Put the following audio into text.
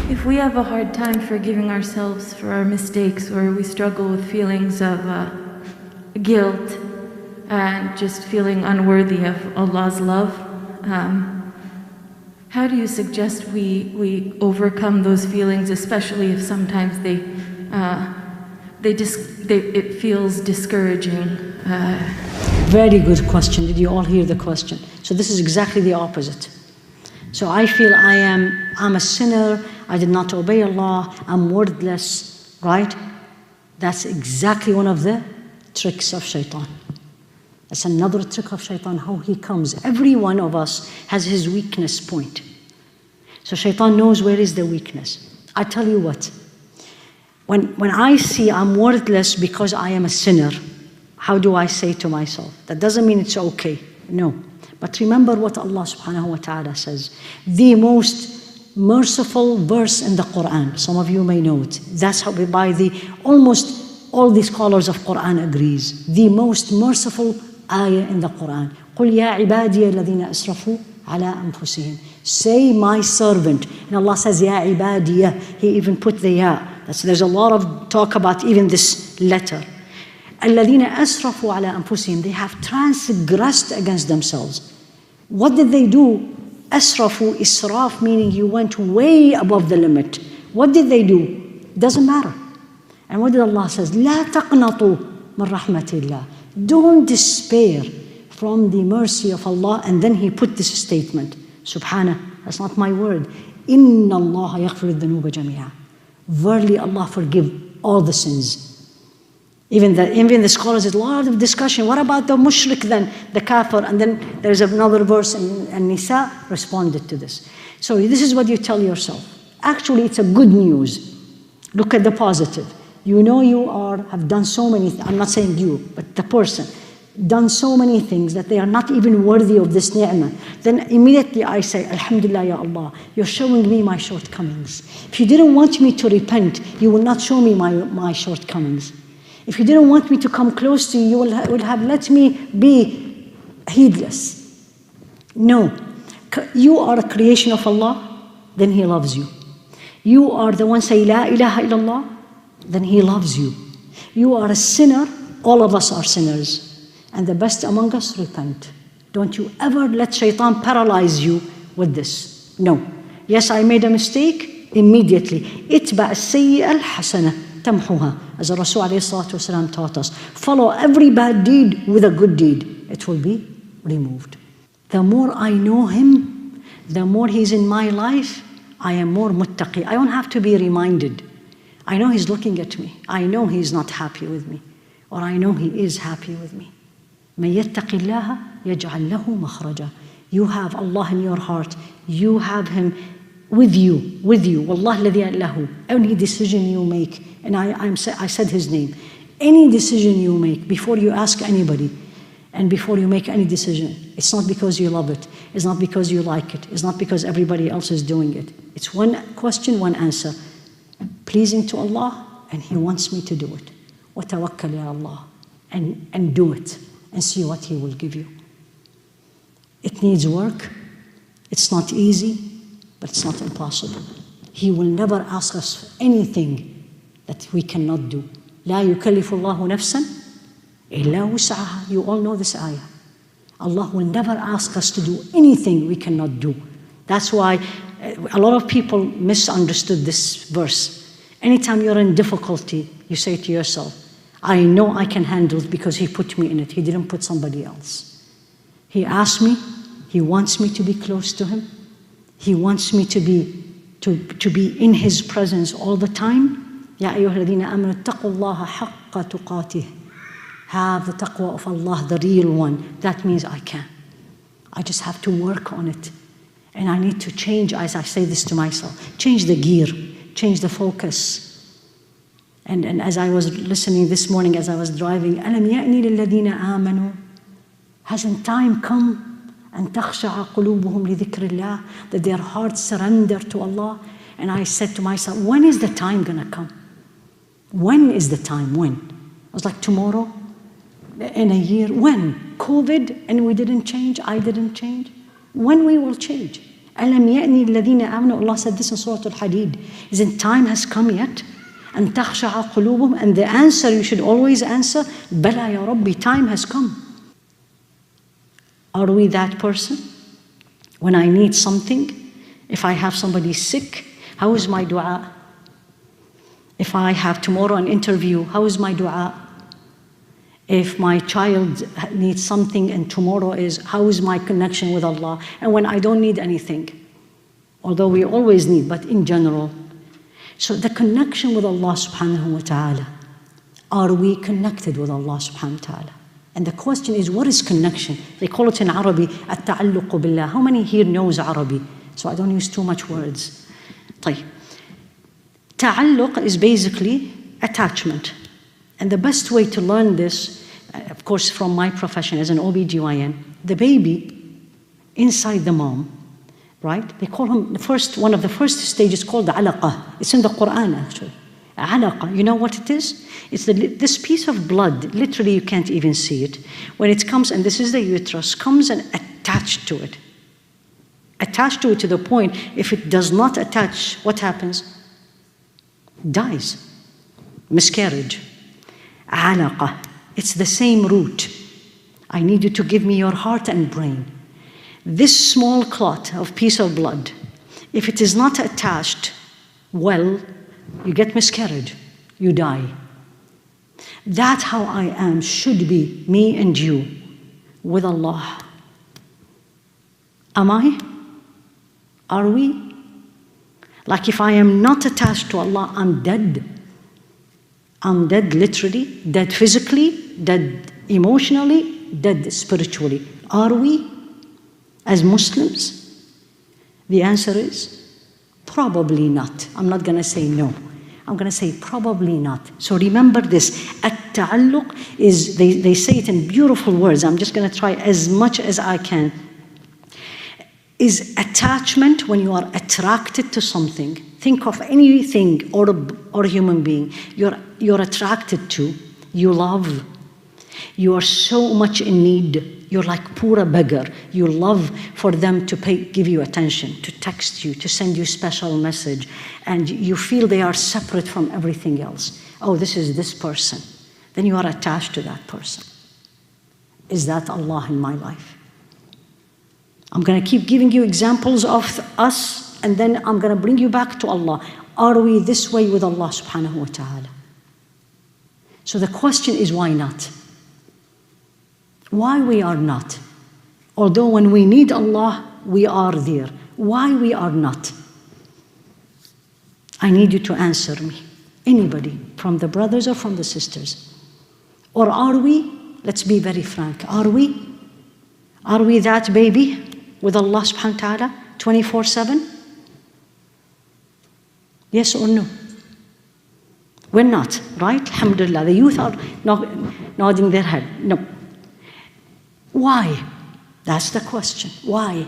If we have a hard time forgiving ourselves for our mistakes, or we struggle with feelings of guilt and just feeling unworthy of Allah's love, how do you suggest we overcome those feelings, especially if sometimes it feels discouraging? Very good question. Did you all hear the question? So this is exactly the opposite. So I feel I'm a sinner, I did not obey Allah, I'm worthless, right? That's exactly one of the tricks of shaitan. That's another trick of shaitan, how he comes. Every one of us has his weakness point. So shaitan knows where is the weakness. I tell you what, when I see I'm worthless because I am a sinner, how do I say to myself? That doesn't mean it's okay, no. But remember what Allah subhanahu wa ta'ala says. The most merciful verse in the Quran. Some of you may know it. That's how almost all the scholars of Quran agrees. The most merciful ayah in the Quran. قُلْ يَا عِبَادِيَ الَّذِينَ أَسْرَفُوا عَلَىٰ أَنفُسِهِمْ. Say my servant. And Allah says, يَا عِبَادِيَ. He even put the ya. There's a lot of talk about even this letter. الَّذِينَ أَسْرَفُوا عَلَىٰ أَنفُسِهِمْ. They have transgressed against themselves. What did they do? أسرفوا, israf, meaning you went way above the limit. What did they do? Doesn't matter. And what did Allah says? لا تقنطوا من رحمة الله. Don't despair from the mercy of Allah. And then he put this statement. Subhanah, that's not my word. إِنَّ اللَّهَ يَغْفِرُ الذُّنُوبَ جَمِيعًا. Verily Allah forgive all the sins. Even the scholars, there's a lot of discussion. What about the mushrik then, the kafir? And then there's another verse in Nisa responded to this. So this is what you tell yourself. Actually, it's a good news. Look at the positive. You know you have done so many, I'm not saying you, but the person, done so many things that they are not even worthy of this ni'mah. Then immediately I say, Alhamdulillah, Ya Allah, you're showing me my shortcomings. If you didn't want me to repent, you will not show me my shortcomings. If you didn't want me to come close to you, you would have let me be heedless. No. You are a creation of Allah, then He loves you. You are the one say, La ilaha illallah, then He loves you. You are a sinner, all of us are sinners. And the best among us, repent. Don't you ever let shaitan paralyze you with this. No. Yes, I made a mistake, immediately. Itba as-sayyi'a al-hasana tamhuha. As the Rasul ﷺ taught us, follow every bad deed with a good deed. It will be removed. The more I know Him, the more He's in my life, I am more muttaqi. I don't have to be reminded. I know He's looking at me. I know He's not happy with me. Or I know He is happy with me. مَن يَتَّقِ اللَّهَ يَجْعَلْ لَهُ مَخْرَجًا. You have Allah in your heart. You have Him with you. Wallah الَّذِي lahu. Any decision you make, and I said His name. Any decision you make, before you ask anybody, and before you make any decision, it's not because you love it. It's not because you like it. It's not because everybody else is doing it. It's one question, one answer. Pleasing to Allah, and He wants me to do it. وَتَوَكَّلْ يَا Allah. And do it, and see what He will give you. It needs work. It's not easy, but it's not impossible. He will never ask us for anything that we cannot do. لا يكلف الله نفسا إلا وسعها. You all know this ayah. Allah will never ask us to do anything we cannot do. That's why a lot of people misunderstood this verse. Anytime you're in difficulty, you say to yourself, I know I can handle it because He put me in it. He didn't put somebody else. He asked me. He wants me to be close to Him. He wants me to be in His presence all the time. يا أيها الذين آمنوا اتقوا الله حق تقاته. Have the taqwa of Allah, the real one. That means I can. I just have to work on it. And I need to change, as I say this to myself, change the gear, change the focus. And as I was listening this morning, as I was driving, أَلَمْ يَأْنِ لِلَّذِينَ آمَنُوا. Hasn't time come أَن تَخْشَعَ قُلُوبُهُمْ لِذِكْرِ اللَّهِ, that their hearts surrender to Allah? And I said to myself, when is the time going to come? When is the time? When? I was like, tomorrow? In a year? When? COVID? And we didn't change? I didn't change? When we will change? أَلَمْ يَأْنِ الَّذِينَ آمَنُوا. Allah said this in Surah Al-Hadid. Isn't time has come yet? أَن تَخْشَعَ قُلُوبُهُمْ. And the answer you should always answer, بَلَى يَا رَبِّي, time has come. Are we that person? When I need something, if I have somebody sick, how is my dua? If I have tomorrow an interview, how is my dua? If my child needs something and tomorrow is, how is my connection with Allah? And when I don't need anything, although we always need, but in general. So the connection with Allah subhanahu wa ta'ala, are we connected with Allah subhanahu wa ta'ala? And the question is, what is connection? They call it in Arabic, التعلق بالله. How many here knows Arabic? So I don't use too much words. طيب. Ta'alluq is basically attachment. And the best way to learn this, of course from my profession as an OBGYN, the baby inside the mom, right? They call him, one of the first stages called Alaqa. It's in the Quran actually. Alaqa, you know what it is? It's this piece of blood, literally you can't even see it. When it comes, and this is the uterus, comes and attached to it. Attached to it to the point, if it does not attach, what happens? Dies. Miscarriage. Alaqa. It's the same root. I need you to give me your heart and brain. This small clot of piece of blood, if it is not attached well, you get miscarriage, you die. That's how I am, should be, me and you, with Allah. Am I? Are we? Like if I am not attached to Allah, I'm dead. I'm dead literally, dead physically, dead emotionally, dead spiritually. Are we as Muslims? The answer is probably not. I'm not going to say no. I'm going to say probably not. So remember this. At-ta'alluq is, they say it in beautiful words. I'm just going to try as much as I can. Is attachment when you are attracted to something. Think of anything or a human being you're attracted to, you love. You are so much in need. You're like poor beggar. You love for them to give you attention, to text you, to send you special message. And you feel they are separate from everything else. Oh, this is this person. Then you are attached to that person. Is that Allah in my life? I'm going to keep giving you examples of us, and then I'm going to bring you back to Allah. Are we this way with Allah subhanahu wa ta'ala? So the question is, why not? Why we are not? Although when we need Allah, we are there. Why we are not? I need you to answer me. Anybody, from the brothers or from the sisters. Or are we, let's be very frank, are we that baby with Allah subhanahu wa ta'ala 24/7? Yes or no? We're not, right? Alhamdulillah. The youth are nodding their head. No. Why? That's the question. Why?